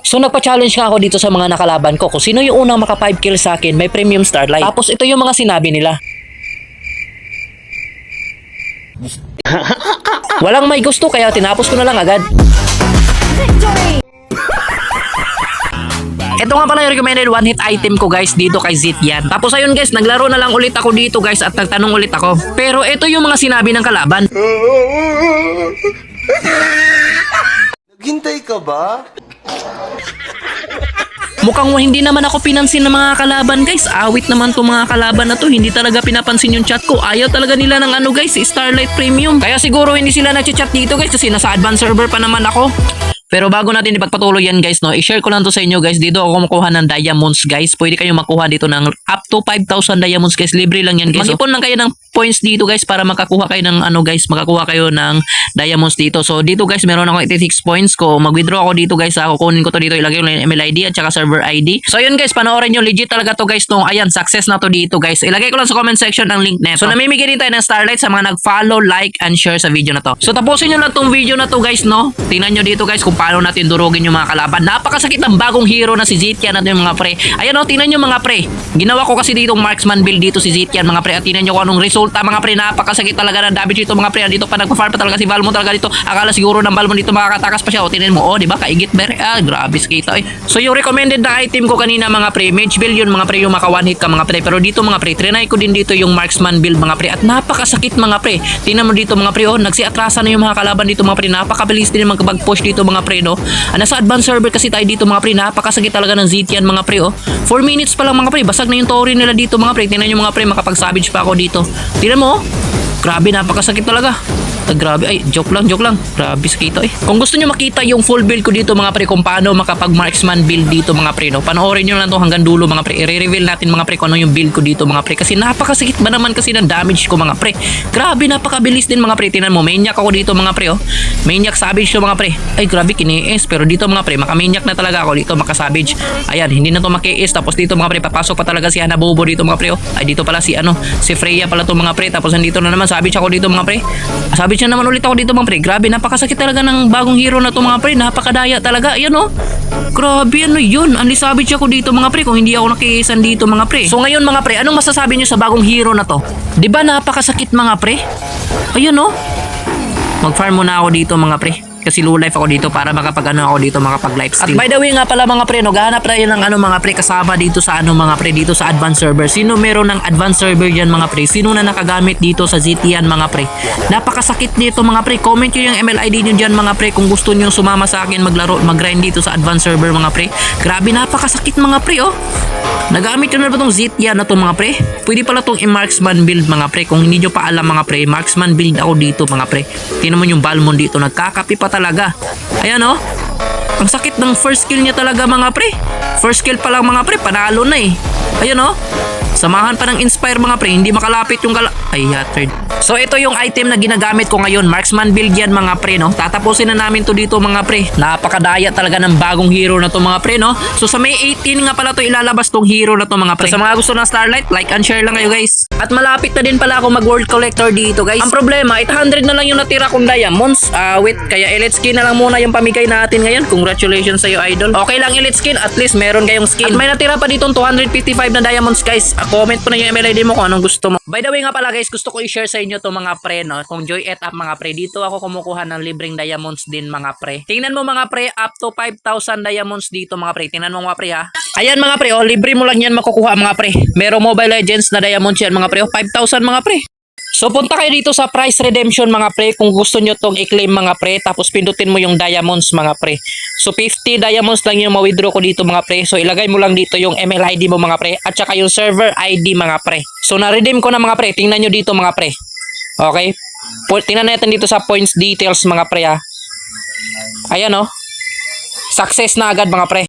So nagpa-challenge nga ako dito sa mga nakalaban ko kung sino yung unang maka 5 kills sa akin may premium Starlight. Tapos ito yung mga sinabi nila. Walang may gusto kaya tinapos ko na lang agad. Ito nga pala yung recommended one hit item ko guys dito kay Zitian. Tapos ayun guys, naglaro na lang ulit ako dito guys at nagtanong ulit ako. Pero ito yung mga sinabi ng kalaban. Naghintay ka ba? Mukhang hindi naman ako pinansin ng mga kalaban guys. Awit naman to mga kalaban na to. Hindi talaga pinapansin yung chat ko. Ayaw talaga nila ng ano guys, Starlight Premium. Kaya siguro hindi sila nag-chat dito guys kasi nasa advanced server pa naman ako. Pero bago natin ipagpatuloy yan guys, no, i-share ko lang to sa inyo guys. Dito ako kumukuha ng diamonds guys. Pwede kayong makuha dito ng up to 5,000 diamonds guys. Libre lang yan guys. Mag-ipon lang kayo ng points dito guys para makakuha kayo ng ano guys, makakuha kayo ng diamonds dito. So dito guys, meron ako 86 points ko. Mag-withdraw ako dito guys. Kukunin ko to dito, ilagay ko lang yung email ID at saka server ID. So yun guys, panoorin nyo, legit talaga to guys, no. Ayan, success na to dito guys. Ilagay ko lang sa comment section ang link neto. So namimigay din tayo ng Starlight sa mga nag-follow, like, and share sa video na to. So tapusin nyo lang tong video na to guys, no. Tingnan nyo dito guys kung paano natin durugin yung mga kalaban. Napakasakit ng bagong hero na si Zitian natin yung mga pre. Ayan o, tingnan nyo mga pre. Ginawa ko kasi dito marksman build dito si Zitian mga pre. At tingnan nyo kung anong resulta mga pre. Napakasakit talaga ng damage dito mga pre. Dito pa nagpa-farm pa talaga si Valmon talaga dito. Akala siguro ng Valmon dito makakatakas pa siya. O tingnan mo, o diba? Kaigit ber. Grabe skita eh. So yung recommended na item ko kanina mga pre, mage build yun mga pre, yung maka one hit ka mga pre. Pero dito mga pre, trinay ko din dito yung marksman build mga pre. At napakasakit mga pre. Tingnan mo dito mga pre, oh, nagsiatrasan na yung mga kalaban dito mga pre. Napakabilis din mag-push dito mga pre, no. Nasa advanced server kasi tayo dito mga pre. Napakasakit talaga ng Zitian mga pre, oh. 4 minutes pa lang mga pre. Basag na yung tori nila dito mga pre. Tingnan nyo mga pre, makapag-savage pa ako dito. Tingnan mo, oh. Grabe, napakasakit talaga. Grabe, ay, joke lang. Grabe, sakito eh. Kung gusto nyo makita yung full build ko dito mga pre, kung paano makapag marksman build dito mga pre, no, panoorin nyo lang to hanggang dulo mga pre. I-reveal natin mga pre kung ano yung build ko dito mga pre. Kasi napakasakit ba naman kasi ng damage ko mga pre. Grabe, napakabilis din mga pre. Tingnan mo, maniac ako dito mga pre, oh. Maniac savage to mga pre. Ay, grabe, kiniis. Pero dito mga pre, makamaniac na talaga ako dito, makasavage. Ayan, hindi na to makiis. Tapos dito mga pre, papasok pa talaga si Hanabobo dito mga pre, oh. Ay, dito pala si si Freya pala to mga pre. Tapos nandito na naman, savage ako dito mga pre. Savage na naman ulit ako dito mga pre. Grabe, napakasakit talaga ng bagong hero na to mga pre. Napakadaya talaga. Ayan oh. Grabe, ano yun? Unli savage ako dito mga pre kung hindi ako nakikisan dito mga pre. So ngayon mga pre, anong masasabi nyo sa bagong hero na to? Diba napakasakit mga pre? Ayan oh. Mag-farm muna ako dito mga pre. Kasi low life ako dito para makapag-ano ako dito, makapag-lifesteal. At by the way nga pala mga pre, no, gahanap tayo ng mga pre kasama dito sa mga pre, dito sa advanced server. Sino meron ng advanced server dyan mga pre? Sino na nakagamit dito sa Zitian mga pre? Napakasakit nito mga pre. Comment nyo yung email ID nyo dyan mga pre kung gusto nyo sumama sa akin maglaro, mag-grind dito sa advanced server mga pre. Grabe, napakasakit mga pre oh. Nagamit nyo na ba itong Zitian na to mga pre? Pwede pala itong i-marksman build mga pre. Kung hindi nyo pa alam mga pre, marksman build ako dito mga pre. Tingnan mo yung Valmon dito, nagkakapi pa talaga. Ayan oh. Ang sakit ng first kill niya talaga mga pre. First kill pa lang mga pre, panalo na eh. Ayan oh. Samahan pa ng inspire mga pre, hindi makalapit yung ay, third. So ito yung item na ginagamit ko ngayon, marksman build yan mga pre, no. Tatapusin na namin to dito mga pre. Napakadaya talaga ng bagong hero na to mga pre, no. So sa May 18 nga pala to ilalabas tong hero na to mga pre. So, sa mga gusto ng Starlight, like and share lang kayo guys. At malapit na din pala ako mag world collector dito guys. Ang problema, 800 na lang yung natira kong diamonds. Wait, kaya elite skin na lang muna yung pamigay natin ngayon. Congratulations sa iyo idol. Okay lang elite skin, at least meron kayong skin. At may natira pa dito 255 na diamonds guys. Comment po na yung email ID mo kung anong gusto mo. By the way nga pala guys, gusto ko i-share sa inyo to mga pre, no. Kung Joy et up mga pre, dito ako kumukuha ng libreng diamonds din mga pre. Tingnan mo mga pre, up to 5,000 diamonds dito mga pre. Tingnan mo mga pre ha. Ayan mga pre, oh, libre mo lang yan makukuha mga pre. Merong Mobile Legends na diamonds yan mga pre, oh, 5,000 mga pre. So punta kayo dito sa price redemption mga pre kung gusto nyo tong i-claim mga pre, tapos pindutin mo yung diamonds mga pre. So 50 diamonds lang yung ma-withdraw ko dito mga pre. So ilagay mo lang dito yung email ID mo mga pre at saka yung server ID mga pre. So na-redeem ko na mga pre, tingnan nyo dito mga pre. Okay, tingnan natin dito sa points details mga pre ha. Ayan oh. Success na agad mga pre.